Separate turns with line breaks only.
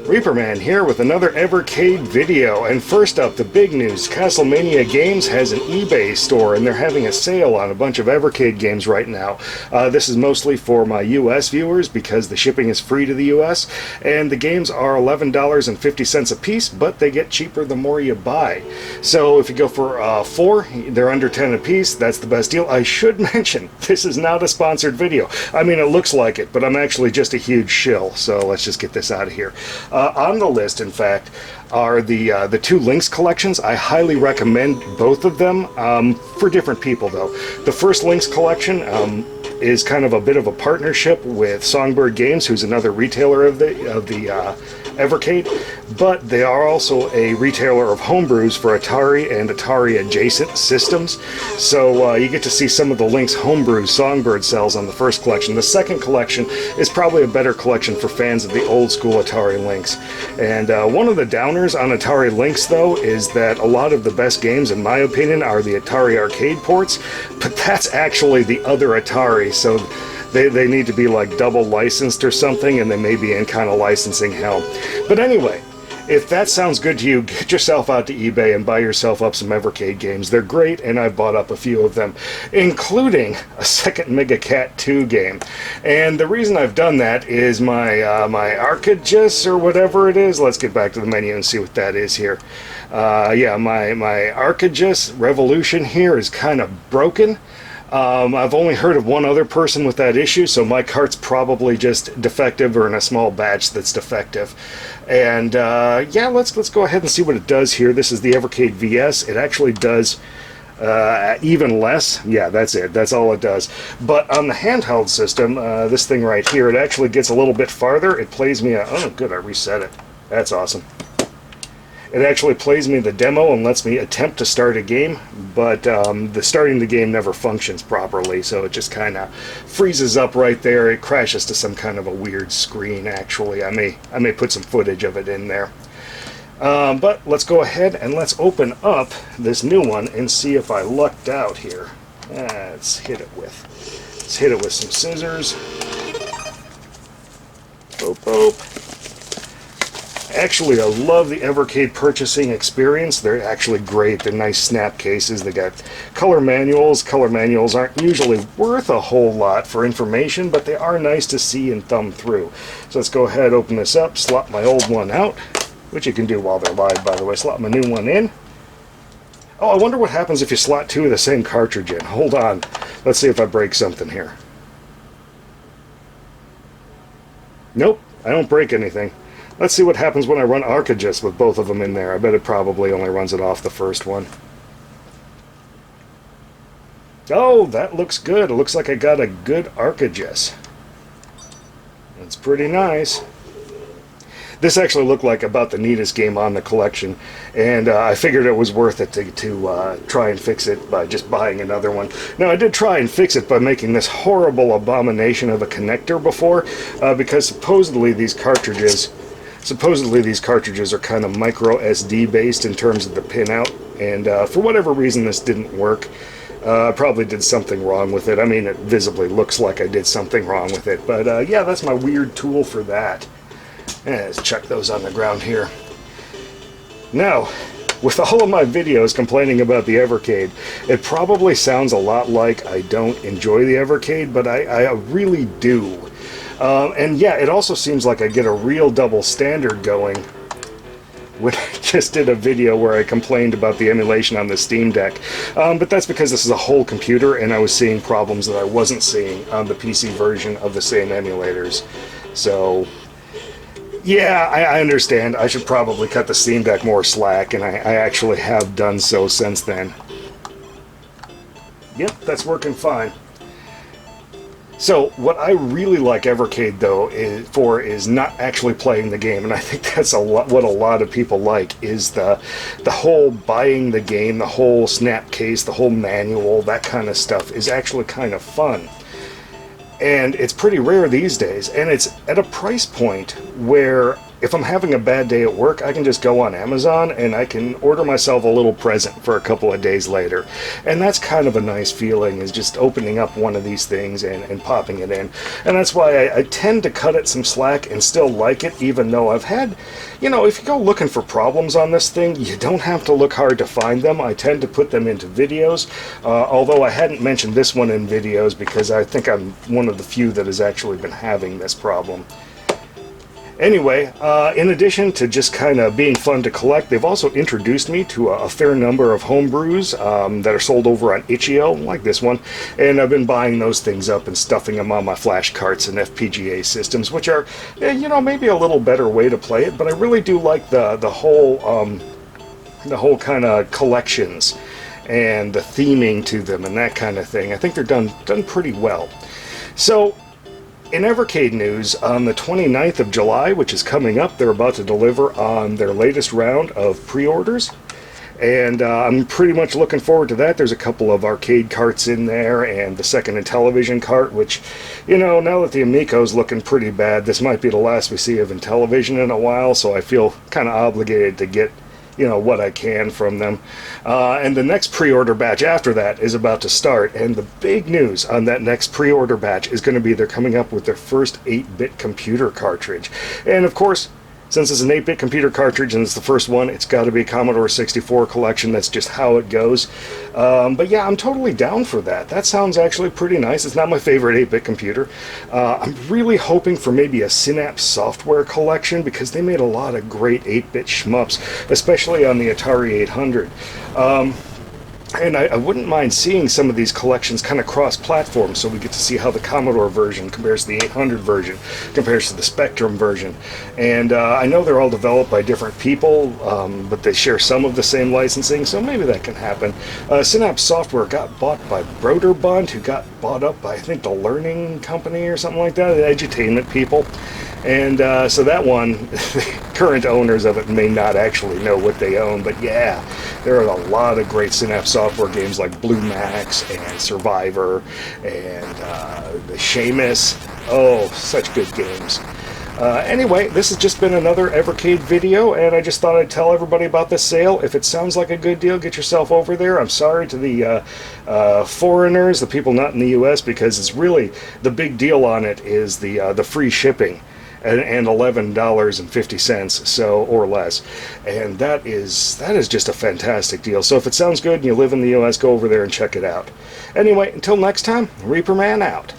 Reaperman here with another Evercade video, and first up, the big news. Castlemania Games has an eBay store, and they're having a sale on a bunch of Evercade games right now. This is mostly for my US viewers because the shipping is free to the US, and the games are $11.50 a piece, but they get cheaper the more you buy. So if you go for 4, they're under 10 a piece. That's the best deal. I should mention, this is not a sponsored video. I mean, it looks like it, but I'm actually just a huge shill, so let's just get this out of here. On the list, in fact, are the 2 Lynx collections. I highly recommend both of them for different people, though. The first Lynx collection is kind of a bit of a partnership with Songbird Games, who's another retailer of the Evercade, but they are also a retailer of homebrews for Atari and Atari adjacent systems. So you get to see some of the Lynx homebrews Songbird sells on the first collection. The second collection is probably a better collection for fans of the old school Atari Lynx. And one of the downers on Atari Lynx, though, is that a lot of the best games, in my opinion, are the Atari arcade ports, but that's actually the other Atari, so they need to be like double licensed or something, and they may be in kind of licensing hell. But anyway, if that sounds good to you, get yourself out to eBay and buy yourself up some Evercade games. They're great, and I've bought up a few of them, including a second Mega Cat 2 game. And the reason I've done that is my Arkagis, or whatever it is. Let's get back to the menu and see what that is here. Yeah, my Arkagis Revolution here is kind of broken. I've only heard of one other person with that issue, so my cart's probably just defective or in a small batch that's defective. And yeah, let's go ahead and see what it does here. This is the Evercade VS. It actually does even less. Yeah, that's it. That's all it does. But on the handheld system, this thing right here, it actually gets a little bit farther. It plays me a... Oh, good, I reset it. That's awesome. It actually plays me the demo and lets me attempt to start a game, but the starting the game never functions properly, so it just kind of freezes up right there. It crashes to some kind of a weird screen, actually. I may put some footage of it in there. But let's go ahead and let's open up this new one and see if I lucked out here. Let's hit it with some scissors. Boop, boop. Actually, I love the Evercade purchasing experience. They're actually great. They're nice snap cases. They got color manuals. Color manuals aren't usually worth a whole lot for information, but they are nice to see and thumb through. So let's go ahead, open this up, slot my old one out, which you can do while they're live, by the way. Slot my new one in. Oh, I wonder what happens if you slot 2 of the same cartridge in. Hold on. Let's see if I break something here. Nope, I don't break anything. Let's see what happens when I run Arkagis with both of them in there. I bet it probably only runs it off the first one. Oh, that looks good. It looks like I got a good Arkagis. That's pretty nice. This actually looked like about the neatest game on the collection, and I figured it was worth it to try and fix it by just buying another one. Now, I did try and fix it by making this horrible abomination of a connector before, because supposedly these cartridges are kind of micro SD based in terms of the pinout, and for whatever reason this didn't work. I probably did something wrong with it. I mean, it visibly looks like I did something wrong with it, but yeah, that's my weird tool for that. Let's chuck those on the ground here. Now, with all of my videos complaining about the Evercade, it probably sounds a lot like I don't enjoy the Evercade, but I really do. And yeah, it also seems like I get a real double standard going when I just did a video where I complained about the emulation on the Steam Deck. But that's because this is a whole computer and I was seeing problems that I wasn't seeing on the PC version of the same emulators. So yeah, I understand. I should probably cut the Steam Deck more slack, and I actually have done so since then. Yep, that's working fine. So, what I really like Evercade, though, is not actually playing the game, and I think that's what a lot of people like, is the whole buying the game, the whole snap case, the whole manual, that kind of stuff is actually kind of fun. And it's pretty rare these days, and it's at a price point where if I'm having a bad day at work, I can just go on Amazon and I can order myself a little present for a couple of days later. And that's kind of a nice feeling, is just opening up one of these things and popping it in. And that's why I tend to cut it some slack and still like it, even though I've had, you know, if you go looking for problems on this thing, you don't have to look hard to find them. I tend to put them into videos, although I hadn't mentioned this one in videos because I think I'm one of the few that has actually been having this problem. Anyway, in addition to just kind of being fun to collect, they've also introduced me to a fair number of homebrews that are sold over on Itch.io, like this one, and I've been buying those things up and stuffing them on my flash carts and FPGA systems, which are, you know, maybe a little better way to play it, but I really do like the whole kind of collections and the theming to them and that kind of thing. I think they're done pretty well. So, in Evercade news, on the 29th of July, which is coming up, they're about to deliver on their latest round of pre-orders. And I'm pretty much looking forward to that. There's a couple of arcade carts in there and the second Intellivision cart, which, you know, now that the Amico's looking pretty bad, this might be the last we see of Intellivision in a while, so I feel kind of obligated to get, you know, what I can from them. And the next pre-order batch after that is about to start, and the big news on that next pre-order batch is going to be they're coming up with their first 8-bit computer cartridge. And of course, since it's an 8-bit computer cartridge and it's the first one, it's got to be a Commodore 64 collection. That's just how it goes. But yeah, I'm totally down for that. That sounds actually pretty nice. It's not my favorite 8-bit computer. I'm really hoping for maybe a Synapse software collection, because they made a lot of great 8-bit shmups, especially on the Atari 800. And I wouldn't mind seeing some of these collections kind of cross-platform, so we get to see how the Commodore version compares to the 800 version, compares to the Spectrum version. And I know they're all developed by different people, but they share some of the same licensing, so maybe that can happen. Synapse Software got bought by Broderbund, who got bought up by, I think, the Learning Company or something like that, the edutainment people. And so that one, the current owners of it may not actually know what they own, but yeah, there are a lot of great Synapse Software games like Blue Max and Survivor and the Seamus. Oh, such good games. Anyway, this has just been another Evercade video, and I just thought I'd tell everybody about this sale. If it sounds like a good deal, get yourself over there. I'm sorry to the foreigners, the people not in the U.S., because it's really, the big deal on it is the free shipping. And $11.50, so, or less, and that is just a fantastic deal. So if it sounds good and you live in the U.S., go over there and check it out. Anyway, until next time, Reaper Man out.